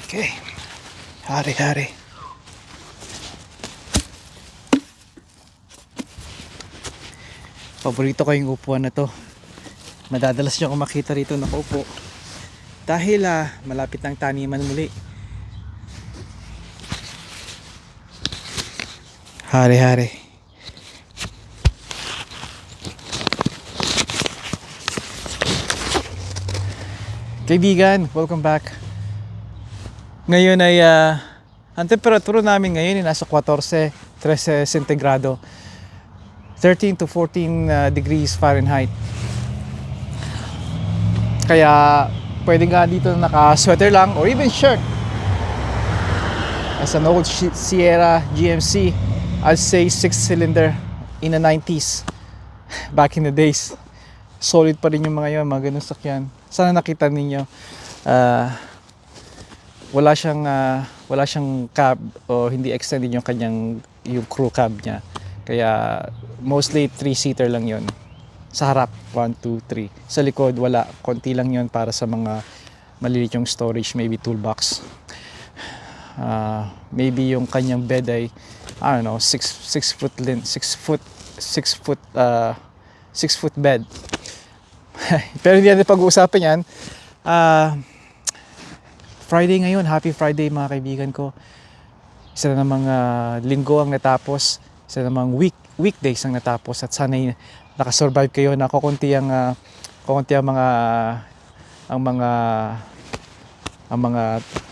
Okay. Hari-hari. Paborito ko yung upuan na to. Madadalas nyo kung makita rito nakaupo. Dahil malapit ng taniman muli. Hari-hari. Kaibigan, welcome back. Ngayon ay ang temperatura namin ngayon ay nasa 14, 13 centigrado. 13 to 14 degrees Fahrenheit. Kaya pwede nga dito naka-sweater lang or even shirt. As an old Sierra GMC, I'd say 6-cylinder in the 90s. Back in the days. Solid pa rin yung mga yun, mga ganun sakyan. Sana nakita ninyo. Wala siyang cab o hindi extended yung crew cab niya. Kaya mostly 3-seater lang yon. Sa harap 1, 2, 3. Sa likod wala, konti lang yon para sa mga maliliit yung storage, maybe toolbox. Maybe yung kanyang bed ay I don't know, 6 foot bed. Pero hindi natin pag-uusapan yan. Friday ngayon, happy Friday mga kaibigan ko. Isa na namang linggo ang natapos, isa na namang weekdays ang natapos, at sana'y nakasurvive kayo na kukunti ang mga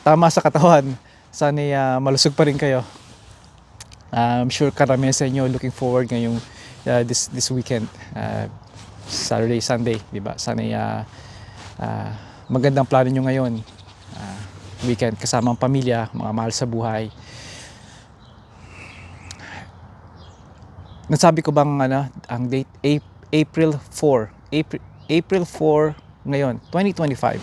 tama sa katawan. Sana'y malusog pa rin kayo. I'm sure karamihan sa inyo looking forward ngayong this weekend, Saturday, Sunday, di ba? Sana'y magandang plano nyo ngayon. Weekend kasama ang pamilya, mga mahal sa buhay. Nasabi ko bang ang date April 4 ngayon, 2025.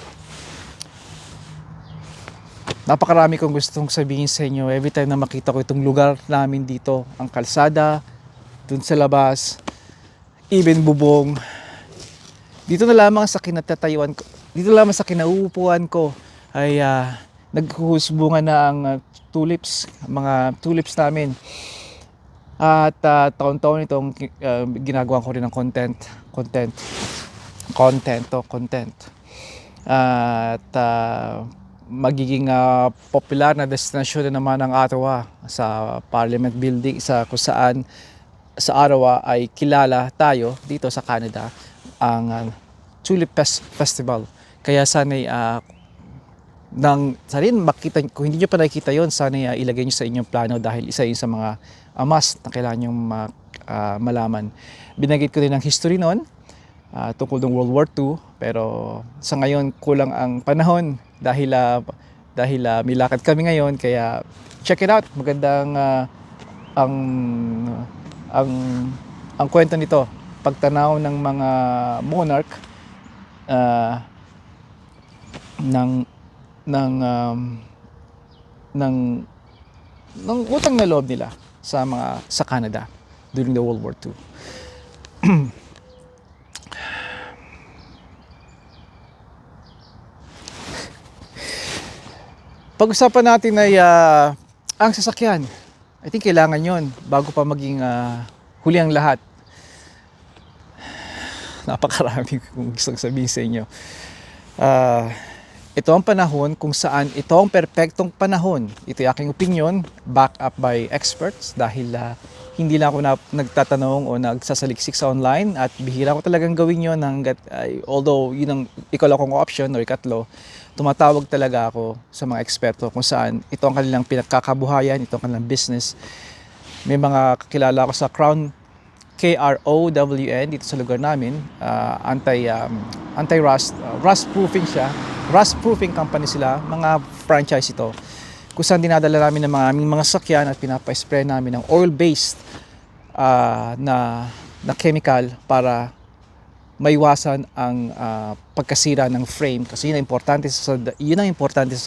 Napakarami kong gustong sabihin sa inyo every time na makita ko itong lugar namin dito, ang kalsada, dun sa labas, even bubong. Dito na lamang sa kinatatayuan ko, dito lamang sa kinauupuan ko ay naghuhusbungan na ang mga tulips namin. At taon-taon itong ginagawa ko rin ng content. At magiging popular na destinasyon na naman ang Ottawa sa Parliament Building, kung saan sa Ottawa ay kilala tayo dito sa Canada ang Tulip Festival. Kaya sana'y makita, kung hindi nyo pa nakikita yon, sana ilagay nyo sa inyong plano dahil isa yun sa mga must na kailangan nyo malaman. Binanggit ko din ang history noon tungkol ng World War II, pero sa ngayon kulang ang panahon dahil may lakad kami ngayon, kaya check it out. Magandang ang kwento nito, pagtanaw ng mga monarch ng utang na loob nila sa Canada during the World War II. Pag-usapan natin ay ang sasakyan. I think kailangan yon bago pa maging huli ang lahat. Napakarami kong gustong sabihin sa inyo. Ito ang panahon kung saan ito ang perpektong panahon. Ito yung aking opinion, back up by experts, dahil hindi lang ako nagtatanong o nagsasaliksik sa online, at bihira ko talagang gawin yun although yun ang ikaw kong option o ikatlo, tumatawag talaga ako sa mga eksperto kung saan ito ang kanilang pinagkakabuhayan, ito ang kanilang business. May mga kakilala ko sa Crown KROWN dito sa lugar namin, anti-rust, rust proofing siya. Rust proofing company sila, mga franchise ito. Kung saan dinadala namin ng aming mga sakyan at pinapa-spray namin ng oil-based na chemical para maiwasan ang pagkasira ng frame, kasi yun ang importante sa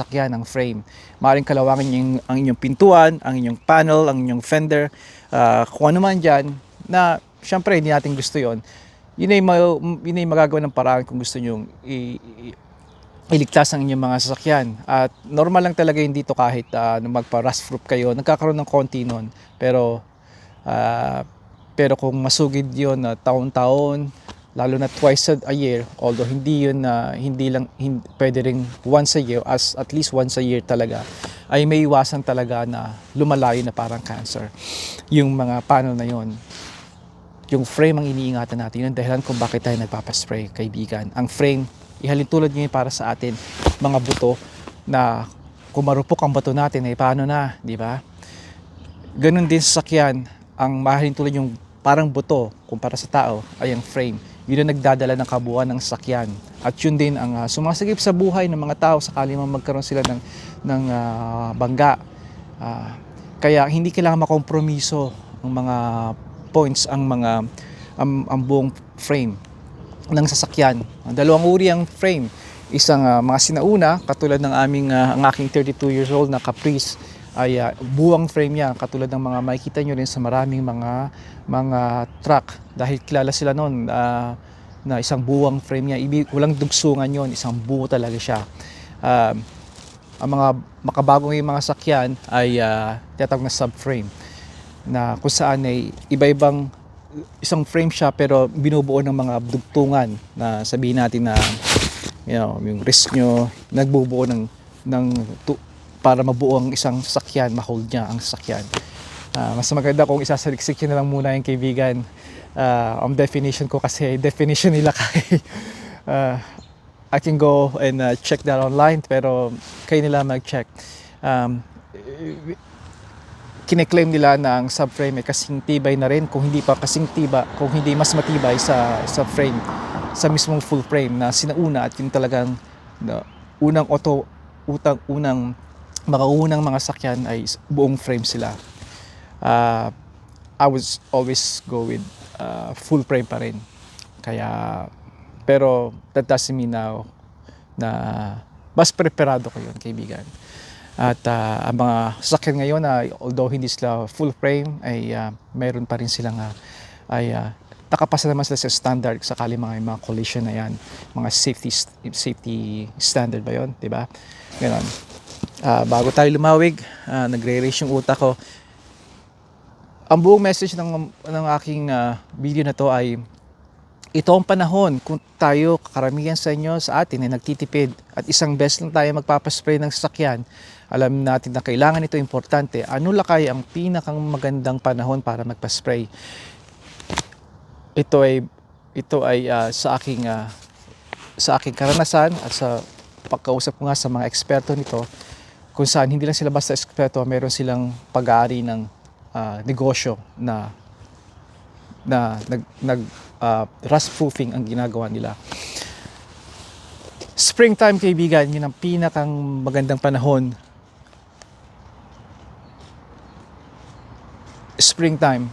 sakyan, ng frame. Maaaring kalawangin ang inyong pintuan, ang inyong panel, ang inyong fender, kung ano man dyan, na syempre hindi natin gusto yon. Yun ay magagawa ng paraan kung gusto nyo iligtas ang inyong mga sasakyan. At normal lang talaga yun dito kahit magpa-rust proof kayo, nagkakaroon ng konti nun. Ah, pero kung masugid yun na taon-taon, lalo na twice a year, although hindi yun na pwede ring once a year, as at least once a year talaga, ay may iwasan talaga na lumalayo na parang cancer. Yung mga paano na yun, yung frame ang iniingatan natin. Yun ang dahilan kung bakit tayo nagpapaspray, kaibigan. Ang frame, ihalin tulad nyo yun para sa atin, mga buto, na kung marupok ang bato natin, eh paano na, di ba? Ganun din sa sakyan, ang mahalin tulad yung parang buto kumpara sa tao ay ang frame. Yun ang nagdadala ng kabuuan ng sakyan. At yun din ang sumasagip sa buhay ng mga tao sakali man magkaroon sila ng bangga. Kaya hindi kailangan makompromiso ang mga points, ang buong frame ng sasakyan. Dalawang uri ang frame. Isang mga sinauna, katulad ng ang aking 32 years old na Caprice, ay buwang frame niya, katulad ng mga makikita nyo rin sa maraming mga truck, dahil kilala sila noon na isang buwang frame niya. Walang dugsungan yon, isang buo talaga siya. Ang mga makabagong yung mga sakyan ay tinatawag na subframe, na kung saan ay iba-ibang isang frame siya pero binubuo ng mga dugtungan na sabihin natin na yung wrist nyo nagbubuo para mabuo ang isang sasakyan, ma-hold niya ang sasakyan. Mas maganda kung isasaliksik nyo na lang muna yung kaibigan. Ang definition ko kasi definition nila kay I can go and check that online, pero kayo nila mag-check. Kine-claim nila na ang subframe ay kasing tibay na rin, kung hindi pa kasing tiba, kung hindi mas matibay sa frame, sa mismong full frame na sinauna, at yung talagang unang mga sakyan ay buong frame sila. I would always go with full frame pa rin. Pero that doesn't mean now na mas preparado ko yun, kaibigan. At ang mga sasakyan ngayon, although hindi sila full frame, ay mayroon pa rin silang nakapasa naman sila sa standard sakali mga collision na yan, mga safety standard ba yun, di ba? Ganon. Bago tayo lumawig, nagre-raise yung utak ko. Ang buong message ng aking video na to ay ito ang panahon kung tayo, karamihan sa inyo, sa atin ay nagtitipid, at isang beses lang tayo magpapaspray ng sasakyan. Alam natin na kailangan ito, importante. Ano lakay ang pinakang magandang panahon para magpaspray? Ito ay sa aking karanasan at sa pagkausap ko nga sa mga eksperto nito, kung saan hindi lang sila basta eksperto, meron silang pag-aari ng negosyo na rust proofing ang ginagawa nila. Springtime, kaibigan, yun ang pinakang magandang panahon. Springtime.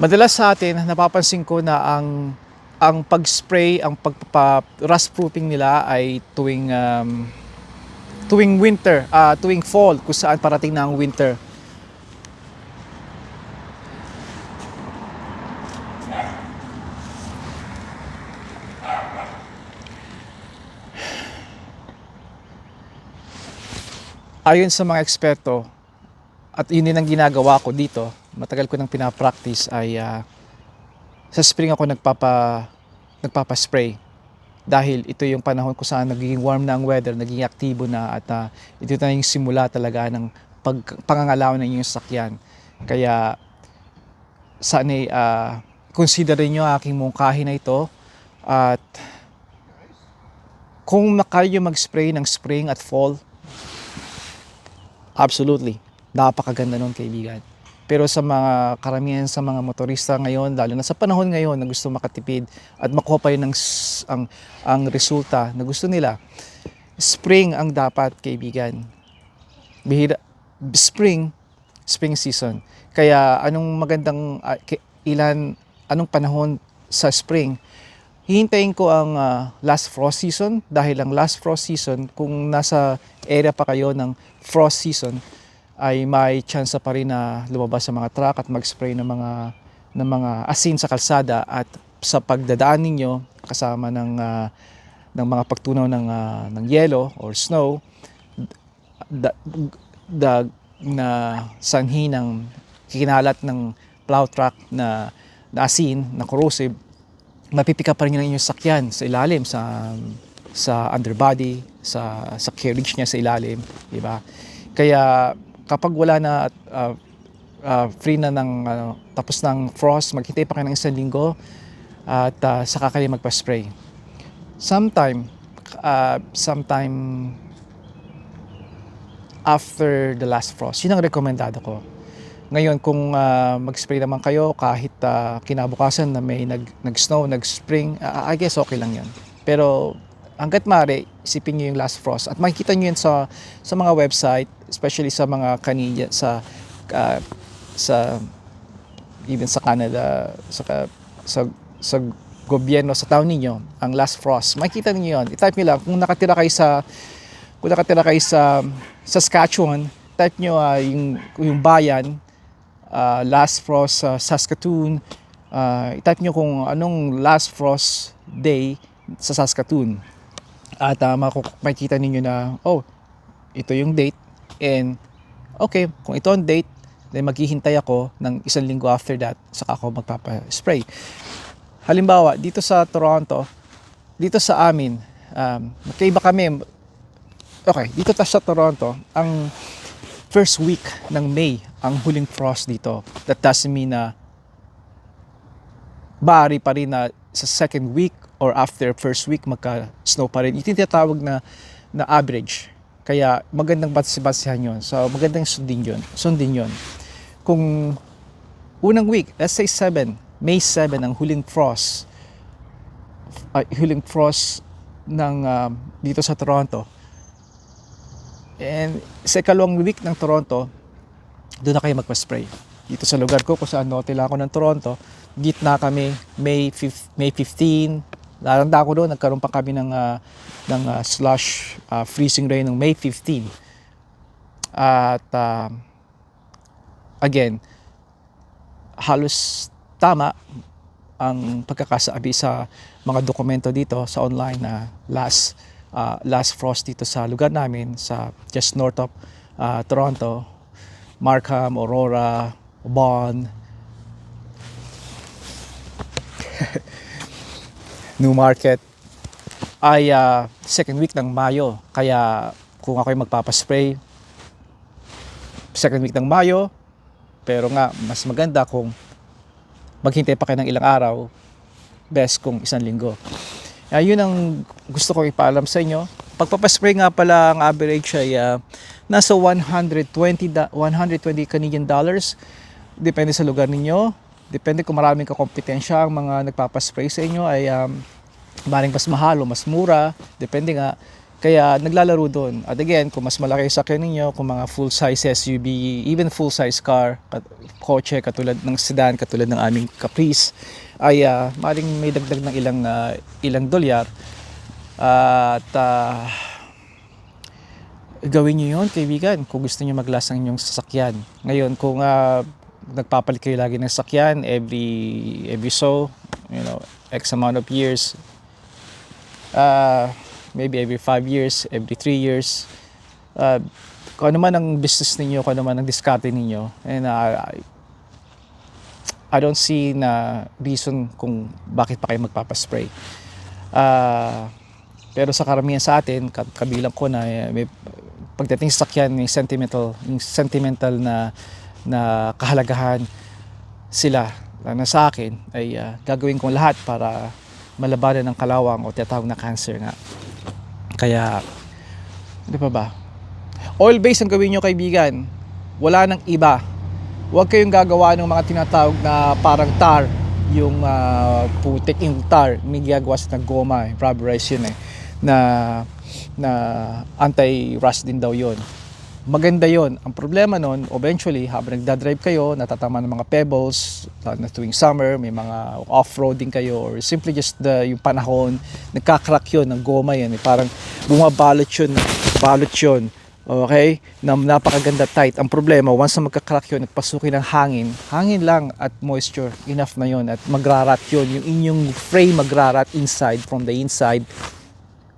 Madalas sa atin, napapansin ko na ang pag-spray, ang rust proofing nila ay tuwing winter, tuwing fall, kung saan parating na ang winter. Ayon sa mga eksperto, at yun din ang ginagawa ko dito, matagal ko nang pinapractice, ay sa spring ako nagpapaspray. Dahil ito yung panahon kung saan nagiging warm na ang weather, nagiging aktibo na, at ito na yung simula talaga ng pangangalaw ng inyong sasakyan. Kaya sana'y considerin nyo aking mungkahi na ito, at kung kayo mag-spray ng spring at fall, absolutely, napakaganda nun, kaibigan. Pero sa mga karamihan sa mga motorista ngayon, lalo na sa panahon ngayon na gusto makatipid at makuha pa rin ang resulta na gusto nila, spring ang dapat, kaibigan. Spring season. Kaya anong panahon sa spring? Hihintayin ko ang last frost season, dahil ang last frost season, kung nasa area pa kayo ng frost season, ay may chance pa rin na lumabas sa mga truck at mag-spray ng mga asin sa kalsada, at sa pagdadaan ninyo kasama ng mga pagtunaw ng yelo or snow, da, na sanhi ng kinalat ng plow truck na asin, na corrosive, mapipika pa rin yung inyong sakyan sa ilalim, sa underbody, sa carriage niya sa ilalim, di ba? Kaya kapag wala na free na ng tapos ng frost, maghintay pa kayo ng 1 linggo at saka kayo magpa-spray. Sometime after the last frost, yun ang rekomendado ko. Ngayon, kung mag-spray naman kayo kahit kinabukasan na may nag-snow, nag-spring, I guess okay lang yan. Pero hanggat maaari, isipin nyo yung last frost. At makikita nyo yun sa mga website, especially sa mga Canadian, even sa Canada, sa gobyerno, sa town ninyo, ang last frost. Makikita niyo yun. I-type nyo lang. Kung nakatira kayo sa Saskatchewan, type nyo yung bayan, last frost Saskatoon. I-type nyo kung anong last frost day sa Saskatoon. At makikita ninyo na, ito yung date. And okay, kung ito ang date, then maghihintay ako ng 1 linggo after that, saka ako magpapa-spray. Halimbawa, dito sa Toronto, dito sa amin, magkaiba kami. Okay, dito sa Toronto, ang first week ng May, ang huling frost dito. That doesn't mean na bari pa rin na sa second week or after first week magka-snow pa rin. Ito yung tinatawag na average. Kaya magandang basihan yun. So magandang sundin yun. Kung unang week, let's say May 7 ang huling frost ng dito sa Toronto. And sa ikalawang week ng Toronto, doon na kayo magpa-spray. Dito sa lugar ko, kung saan notila ako ng Toronto, gitna kami, May 15. Naranda ko doon, nagkaroon pa kami ng slush freezing rain ng May 15. At again, halos tama ang pagkakasabi sa mga dokumento dito sa online na last frost dito sa lugar namin, sa just north of Toronto, Markham, Aurora, Vaughan, Newmarket, ay second week ng Mayo. Kaya kung ako'y magpapaspray, second week ng Mayo, pero nga mas maganda kung maghintay pa kayo ng ilang araw, best kung 1 linggo. Yun ang gusto ko ipaalam sa inyo. Pagpapaspray nga pala, ang average ay nasa 120 Canadian dollars. Depende sa lugar ninyo. Depende kung maraming kakompetensya ang mga nagpapaspray sa inyo, ay maring mas mahal o mas mura. Depende nga. Kaya naglalaro doon. At again, kung mas malaki sa sakyan ninyo, kung mga full-size SUV, even full-size car, kotse katulad ng sedan, katulad ng aming Caprice, ay maring may dagdag ng ilang dolyar. At gawin nyo yun, kaibigan, kung gusto nyo mag-last ng inyong sasakyan. Ngayon, kung nagpapalit kayo lagi ng sasakyan every X amount of years, maybe every 5 years, every 3 years, kung ano man ang business ninyo, kung ano man ang diskarte ninyo, and I don't see na reason kung bakit pa kayo magpapaspray. Pero sa karamihan sa atin, kabilang ko na may pagdating sa sakyan, yung sentimental na kahalagahan sila na sa akin, ay gagawin kong lahat para malabanan ng kalawang o tinatawag na cancer nga. Kaya, di ba? Oil-based ang gawin nyo, kaibigan. Wala nang iba. Huwag kayong gagawa ng mga tinatawag na parang tar. Yung putik yung tar. May gagawa sa goma, rubberized yun na anti-rust din daw yun. Maganda yon. Ang problema nun, eventually, habang nagdadrive kayo, natatama ng mga pebbles, na tuwing summer, may mga off-roading kayo, or simply just yung panahon, nagkakrak yun, ng goma yun. Parang bumabalot yun. Okay? Napakaganda tight. Ang problema, once na magkakrak yun, nagpasukin ng hangin lang at moisture, enough na yun. At magrarat yun. Yung inyong frame magrarat inside, from the inside,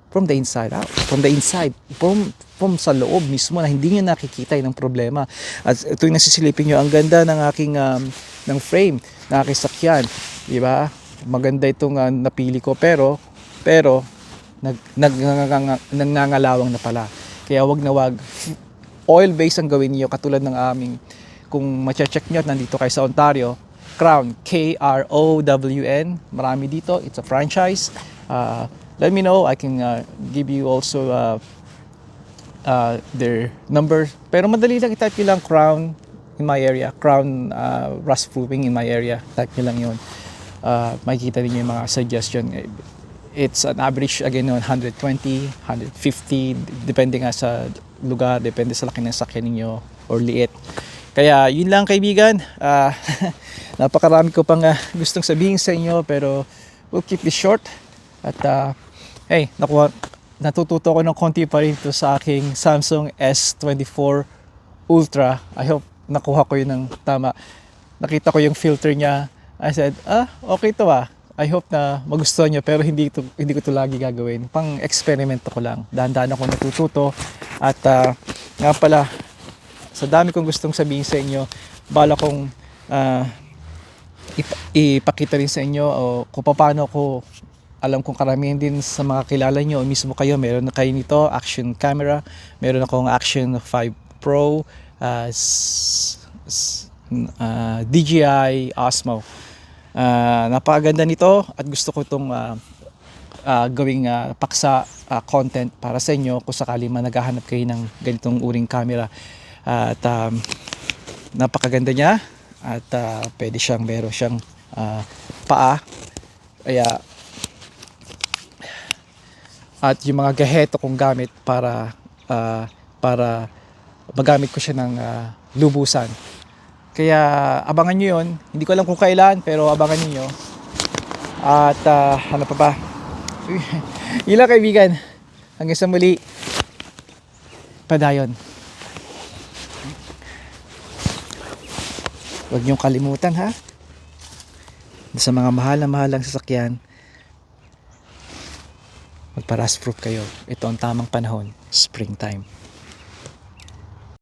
from the inside out, from the inside, from sa loob mismo na hindi nyo nakikita yung problema. At tuwing nasisilipin nyo, ang ganda ng aking ng frame na aking sakyan, di ba? Maganda itong napili ko, pero nagngangalawang na pala. Kaya wag na wag, oil base ang gawin niyo, katulad ng aming, kung ma-check nyo at nandito kayo sa Ontario, Crown, K-R-O-W-N, marami dito, it's a franchise. Let me know, I can give you also their number. Pero madali lang, i-type nyo lang Crown in my area, Crown rust proofing in my area, type nyo lang yun. Makikita niyo yung mga suggestion. It's an average, again, 120, 150, depende nga sa lugar, depende sa laki ng sakyan ninyo or liit. Kaya yun lang, kaibigan. Napakarami ko pang gustong sabihin sa inyo, pero we'll keep this short. At hey, natututo ko ng konti pa rin to sa aking Samsung S24 Ultra. I hope nakuha ko yun ng tama. Nakita ko yung filter niya. I said, okay to I hope na magustuhan nyo, pero hindi ko to lagi gagawin. Pang eksperimento ko lang. Dahan-dahan ako natututo. At nga pala, sa dami kong gustong sabihin sa inyo, bala kong ipakita rin sa inyo o kung paano ko, alam kong karamihan din sa mga kilala nyo o mismo kayo, meron na kayo nito, action camera, meron akong Action 5 Pro, DJI Osmo. Napakaganda nito at gusto ko itong gawing paksa content para sa inyo kung sakali man naghahanap kayo ng ganitong uring camera. At napakaganda niya at pwede siyang, meron siyang paa. Kaya at yung mga gaheto kong gamit para magamit ko siya ng lubusan. Kaya abangan nyo yun. Hindi ko alam kung kailan, pero abangan niyo. At ano pa ba? Yun lang, kaibigan. Hanggang sa muli. Padayon. Huwag niyong kalimutan, ha? Sa mga mahal-mahalang sasakyan, magpa-rust proof kayo. Ito ang tamang panahon, springtime.